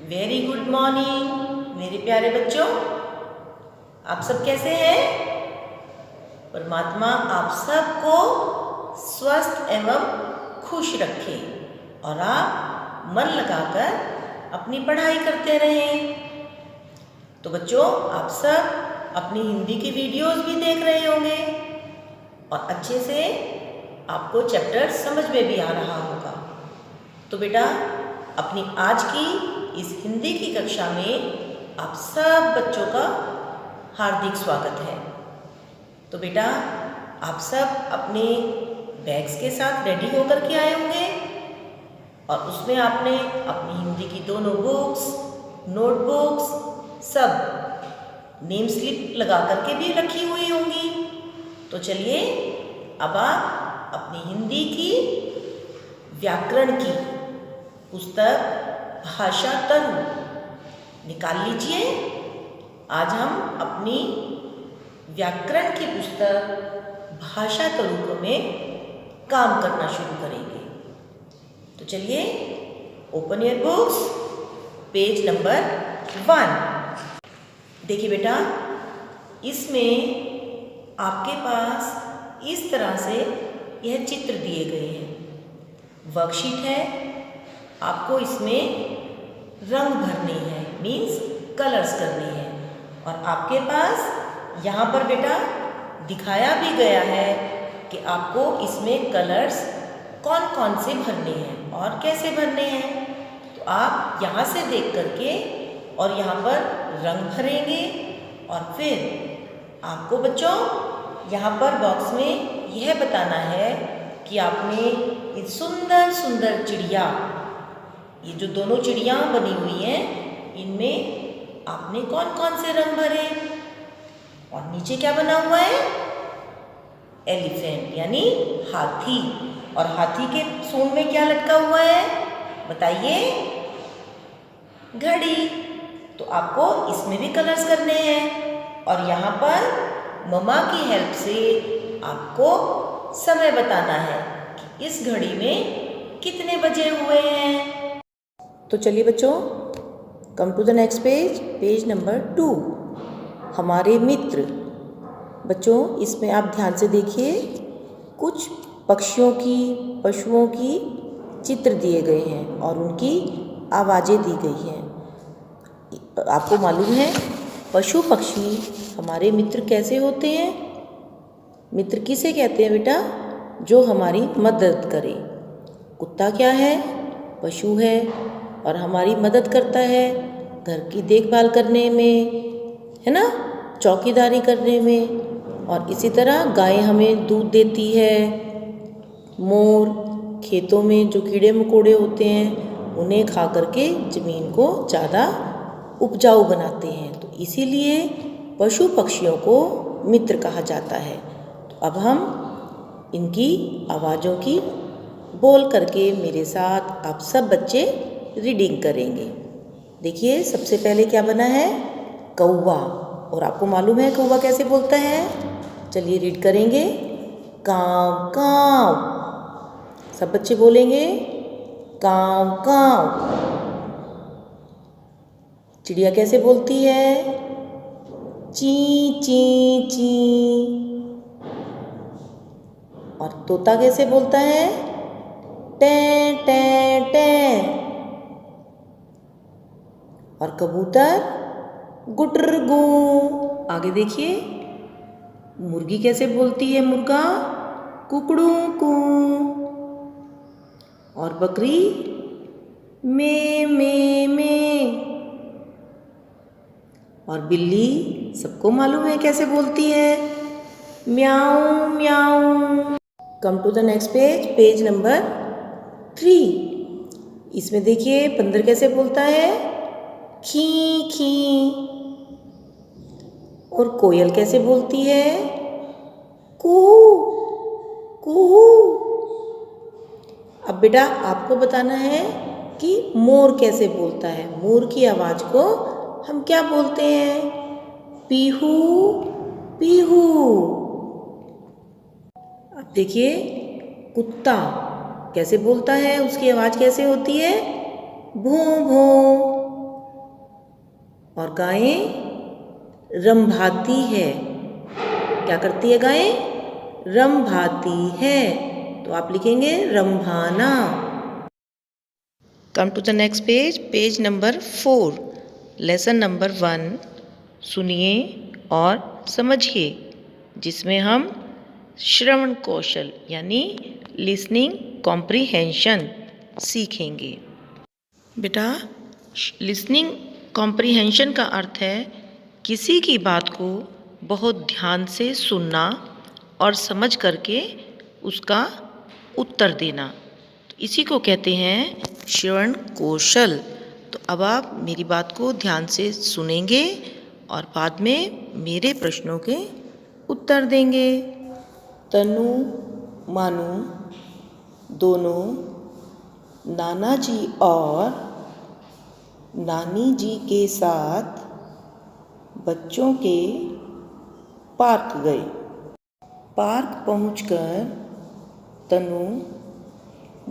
Very good morning मेरे प्यारे बच्चों। आप सब कैसे हैं? परमात्मा आप सबको स्वस्थ एवं खुश रखे और आप मन लगाकर अपनी पढ़ाई करते रहें। तो बच्चों, आप सब अपनी हिंदी की वीडियोस भी देख रहे होंगे और अच्छे से आपको चैप्टर समझ में भी आ रहा होगा। तो बेटा, अपनी आज की इस हिंदी की कक्षा में आप सब बच्चों का हार्दिक स्वागत है। तो बेटा, आप सब अपने बैग्स के साथ रेडी होकर के आए होंगे और उसमें आपने अपनी हिंदी की दोनों बुक्स, नोटबुक्स सब नेम स्लिप लगा करके भी रखी हुई होंगी। तो चलिए, अब आप अपनी हिंदी की व्याकरण की पुस्तक भाषा तरु निकाल लीजिए। आज हम अपनी व्याकरण की पुस्तक भाषा तरु में काम करना शुरू करेंगे। तो चलिए, open your books, page number 1। देखिए बेटा, इसमें आपके पास इस तरह से यह चित्र दिए गए हैं। वर्कशीट है, आपको इसमें रंग भरने हैं, मीन्स कलर्स करने हैं। और आपके पास यहाँ पर बेटा दिखाया भी गया है कि आपको इसमें कलर्स कौन कौन से भरने हैं और कैसे भरने हैं। तो आप यहाँ से देख करके और यहाँ पर रंग भरेंगे और फिर आपको बच्चों यहाँ पर बॉक्स में यह बताना है कि आपने ये सुंदर सुंदर चिड़िया, ये जो दोनों चिड़िया बनी हुई हैं, इनमें आपने कौन कौन से रंग भरे। और नीचे क्या बना हुआ है? एलिफेंट यानी हाथी। और हाथी के सूंड में क्या लटका हुआ है बताइए? घड़ी। तो आपको इसमें भी कलर्स करने हैं और यहाँ पर मम्मा की हेल्प से आपको समय बताना है कि इस घड़ी में कितने बजे हुए हैं। तो चलिए बच्चों, come to the next page, page number 2, हमारे मित्र। बच्चों, इसमें आप ध्यान से देखिए, कुछ पक्षियों की, पशुओं की चित्र दिए गए हैं और उनकी आवाज़ें दी गई हैं। आपको मालूम है पशु पक्षी हमारे मित्र कैसे होते हैं? मित्र किसे कहते हैं बेटा? जो हमारी मदद करे। कुत्ता क्या है? पशु है और हमारी मदद करता है घर की देखभाल करने में, है ना, चौकीदारी करने में। और इसी तरह गाय हमें दूध देती है। मोर खेतों में जो कीड़े मकोड़े होते हैं उन्हें खा करके ज़मीन को ज़्यादा उपजाऊ बनाते हैं। तो इसीलिए पशु पक्षियों को मित्र कहा जाता है। तो अब हम इनकी आवाज़ों की बोल करके मेरे साथ आप सब बच्चे रीडिंग करेंगे। देखिए, सबसे पहले क्या बना है? कौवा। और आपको मालूम है कौवा कैसे बोलता है? चलिए रीड करेंगे। काव काव। सब बच्चे बोलेंगे काव काव। चिड़िया कैसे बोलती है? ची ची ची। और तोता कैसे बोलता है? टे टे टे। और कबूतर गुटर गू। आगे देखिए, मुर्गी कैसे बोलती है? मुर्गा कुकड़ू कू। और बकरी में में। और बिल्ली सबको मालूम है कैसे बोलती है? म्याऊ म्याऊ। Come to the next page, page number 3। इसमें देखिए बंदर कैसे बोलता है? खी खी। और कोयल कैसे बोलती है? कुहू कुहू। अब बेटा आपको बताना है कि मोर कैसे बोलता है। मोर की आवाज़ को हम क्या बोलते हैं? पीहू पीहू। अब देखिए, कुत्ता कैसे बोलता है? उसकी आवाज़ कैसे होती है? भों भों। और गाय रंभाती है। क्या करती है गाय? रंभाती है। तो आप लिखेंगे रंभाना। Come to the next page, page number 4, lesson number 1 सुनिए और समझिए, जिसमें हम श्रवण कौशल यानी लिसनिंग कॉम्प्रिहेंशन सीखेंगे। बेटा, लिसनिंग कॉम्प्रिहेंशन का अर्थ है किसी की बात को बहुत ध्यान से सुनना और समझ करके उसका उत्तर देना। तो इसी को कहते हैं श्रवण कौशल। तो अब आप मेरी बात को ध्यान से सुनेंगे और बाद में मेरे प्रश्नों के उत्तर देंगे। तनु मानु दोनों नाना जी और नानी जी के साथ बच्चों के पार्क गए। पार्क पहुंचकर तनु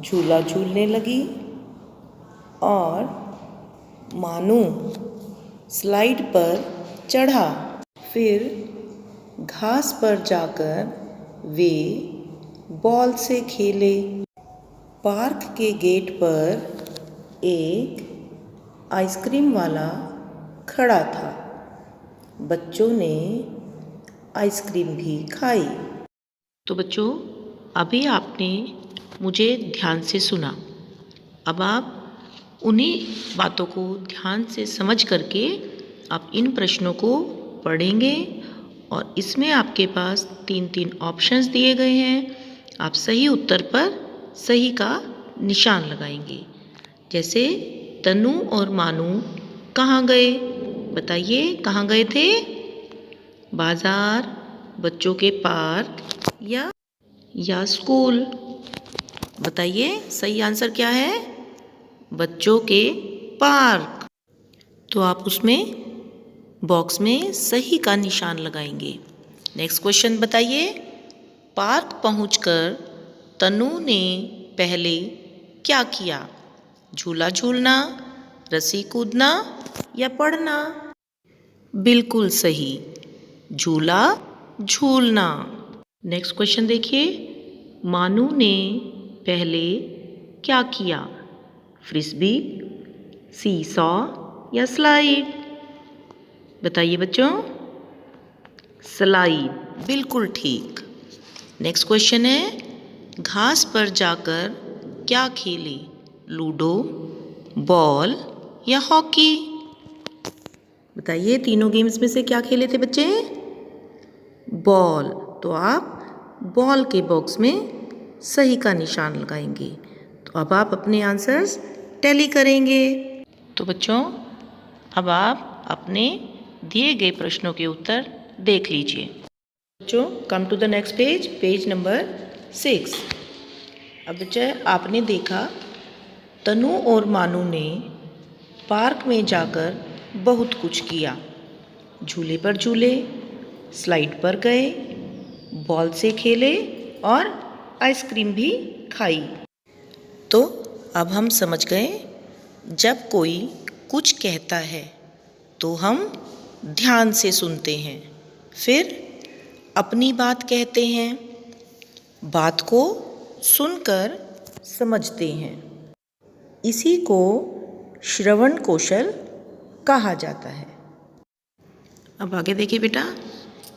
झूला झूलने लगी और मानू स्लाइड पर चढ़ा। फिर घास पर जाकर वे बॉल से खेले। पार्क के गेट पर एक आइसक्रीम वाला खड़ा था। बच्चों ने आइसक्रीम भी खाई। तो बच्चों, अभी आपने मुझे ध्यान से सुना। अब आप उन्हीं बातों को ध्यान से समझ करके आप इन प्रश्नों को पढ़ेंगे और इसमें आपके पास 3 ऑप्शंस दिए गए हैं। आप सही उत्तर पर सही का निशान लगाएंगे। जैसे तनु और मानू कहाँ गए? बताइए, कहाँ गए थे? बाजार, बच्चों के पार्क या स्कूल? बताइए, सही आंसर क्या है? बच्चों के पार्क। तो आप उसमें बॉक्स में सही का निशान लगाएंगे। नेक्स्ट क्वेश्चन बताइए। पार्क पहुंचकर तनु ने पहले क्या किया? झूला झूलना, रस्सी कूदना या पढ़ना? बिल्कुल सही, झूला झूलना। नेक्स्ट क्वेश्चन देखिए। मानू ने पहले क्या किया? फ्रिस्बी, सीसॉ या स्लाइड? बताइए बच्चों। स्लाइड, बिल्कुल ठीक। नेक्स्ट क्वेश्चन है, घास पर जाकर क्या खेले? लूडो, बॉल या हॉकी? बताइए, तीनों गेम्स में से क्या खेले थे बच्चे? बॉल। तो आप बॉल के बॉक्स में सही का निशान लगाएंगे। तो अब आप अपने आंसर्स टैली करेंगे। तो बच्चों, अब आप अपने दिए गए प्रश्नों के उत्तर देख लीजिए। बच्चों, come to the next page, page number 6। अब बच्चे, आपने देखा तनु और मानू ने पार्क में जाकर बहुत कुछ किया। झूले पर झूले, स्लाइड पर गए, बॉल से खेले और आइसक्रीम भी खाई। तो अब हम समझ गए, जब कोई कुछ कहता है तो हम ध्यान से सुनते हैं, फिर अपनी बात कहते हैं, बात को सुनकर समझते हैं। इसी को श्रवण कौशल कहा जाता है। अब आगे देखिए बेटा,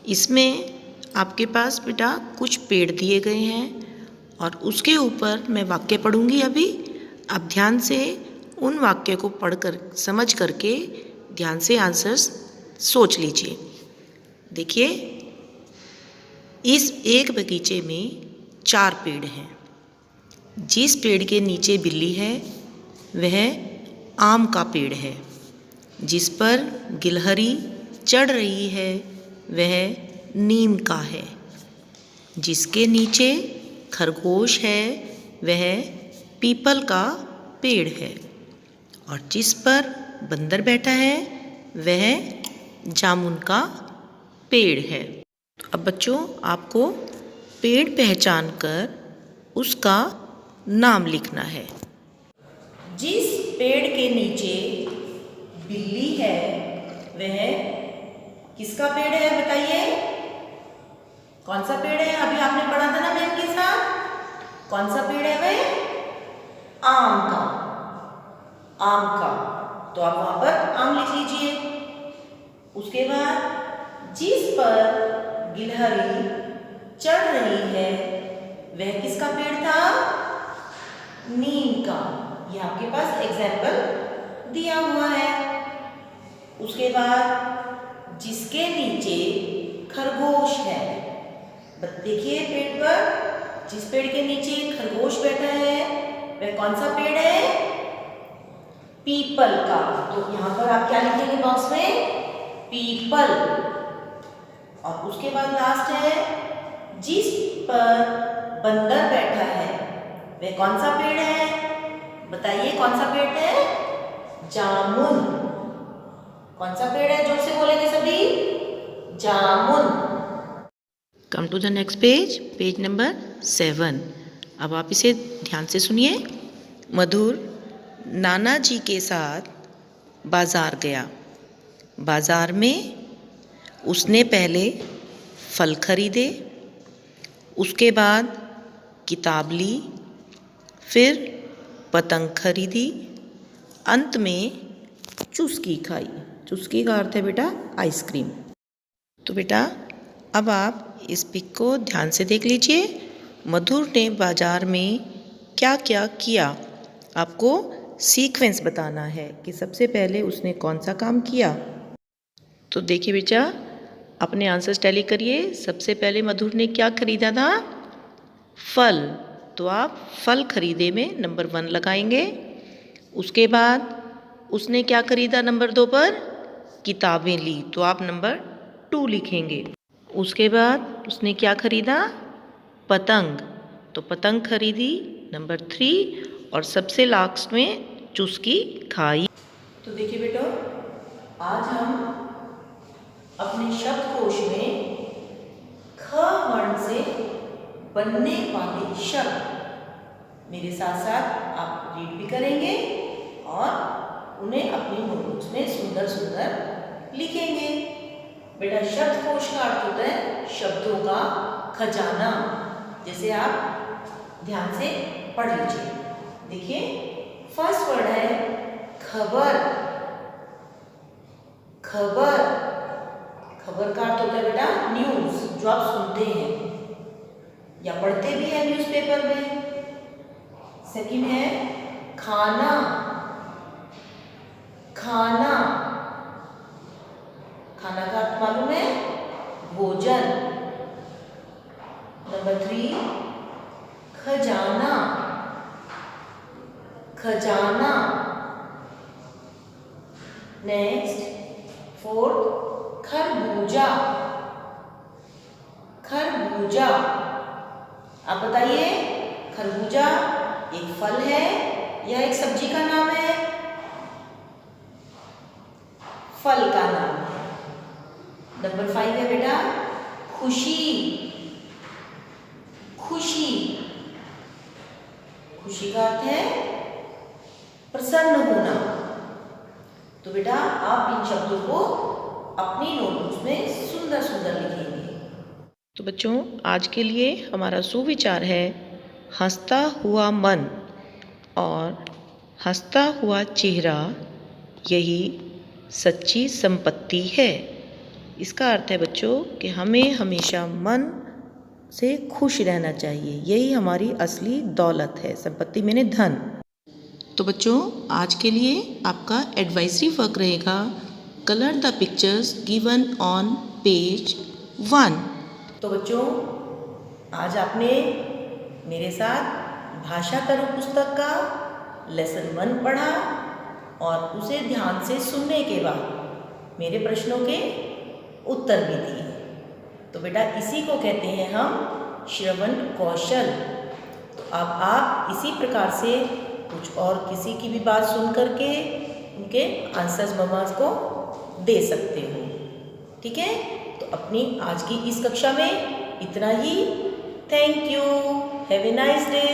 इसमें आपके पास बेटा कुछ पेड़ दिए गए हैं और उसके ऊपर मैं वाक्य पढ़ूंगी अभी। आप ध्यान से उन वाक्य को पढ़कर समझ करके ध्यान से आंसर्स सोच लीजिए। देखिए, इस एक बगीचे में 4 पेड़ हैं। जिस पेड़ के नीचे बिल्ली है वह आम का पेड़ है। जिस पर गिलहरी चढ़ रही है वह नीम का है। जिसके नीचे खरगोश है वह पीपल का पेड़ है। और जिस पर बंदर बैठा है वह जामुन का पेड़ है। अब बच्चों, आपको पेड़ पहचान कर उसका नाम लिखना है। जिस पेड़ के नीचे बिल्ली है वह किसका पेड़ है बताइए? कौन सा पेड़ है? अभी आपने पढ़ा था ना मैम के साथ। कौन सा पेड़ है वह? आम का। आम का, तो आप वहां पर आम लिख लीजिए। उसके बाद जिस पर गिलहरी चढ़ रही है वह किसका पेड़ था? नीम का। ये आपके पास एग्जाम्पल दिया हुआ है। उसके बाद जिसके नीचे खरगोश है, देखिए पेड़ पर, जिस पेड़ के नीचे खरगोश बैठा है वह कौन सा पेड़ है? पीपल का। तो यहां पर आप क्या लिखेंगे बॉक्स में? पीपल। और उसके बाद लास्ट है जिस पर बंदर बैठा है वह कौन सा पेड़ है? बताइए कौन सा पेड़ है? जामुन। कौन सा पेड़ है? जोर से बोलेंगे सभी। जामुन। Come to the next page, page number 7। अब आप इसे ध्यान से सुनिए। मधुर नाना जी के साथ बाजार गया। बाजार में उसने पहले फल खरीदे, उसके बाद किताब ली, फिर पतंग खरीदी, अंत में चुस्की खाई। चुस्की का अर्थ है बेटा आइसक्रीम। तो बेटा अब आप इस पिक को ध्यान से देख लीजिए। मधुर ने बाजार में क्या क्या किया, आपको सीक्वेंस बताना है कि सबसे पहले उसने कौन सा काम किया। तो देखिए बेटा, अपने आंसर्स टैली करिए। सबसे पहले मधुर ने क्या खरीदा था? फल। तो आप फल खरीदे में नंबर 1 लगाएंगे। उसके बाद उसने क्या खरीदा नंबर 2 पर? किताबें ली, तो आप नंबर 2 लिखेंगे। उसके बाद उसने क्या खरीदा? पतंग। तो पतंग खरीदी नंबर 3, और सबसे लास्ट में चुस्की खाई। तो देखिए बेटा, आज हम अपने शब्दकोश में ख वर्ण से बनने वाले शब्द मेरे साथ साथ आप रीड भी करेंगे और उन्हें अपनी नोटबुक्स में सुंदर सुंदर लिखेंगे। बेटा शब्दकोश का अर्थ होता है शब्दों का खजाना। जैसे आप ध्यान से पढ़ लीजिए। देखिए फर्स्ट वर्ड है खबर। खबर, खबर का अर्थ होता है बेटा न्यूज, जो आप सुनते हैं या पढ़ते भी हैं न्यूज़पेपर में। सेकंड है खाना। खाना, खाना का अर्थ मालूम है? भोजन। नंबर 3 खजाना। खजाना। नेक्स्ट 4th खरबूजा। खरबूजा। आप बताइए खरबूजा एक फल है या एक सब्जी का नाम है? फल का नाम है। नंबर 5 है बेटा खुशी। खुशी, खुशी का अर्थ है प्रसन्न होना। तो बेटा आप इन शब्दों को अपनी नोटबुक्स में सुंदर सुंदर लिखेंगे। तो बच्चों आज के लिए हमारा सुविचार है हंसता हुआ मन और हंसता हुआ चेहरा यही सच्ची संपत्ति है। इसका अर्थ है बच्चों कि हमें हमेशा मन से खुश रहना चाहिए। यही हमारी असली दौलत है। संपत्ति मैंने धन। तो बच्चों आज के लिए आपका एडवाइजरी वर्क रहेगा colour the pictures given on page 1। तो बच्चों आज आपने मेरे साथ भाषा तरु पुस्तक का लेसन 1 पढ़ा और उसे ध्यान से सुनने के बाद मेरे प्रश्नों के उत्तर भी दिए। तो बेटा इसी को कहते हैं हम श्रवण कौशल। तो अब आप इसी प्रकार से कुछ और किसी की भी बात सुन करके उनके आंसर्स ममाज को दे सकते हो। ठीक है, तो अपनी आज की इस कक्षा में इतना ही। Thank you. Have a nice day.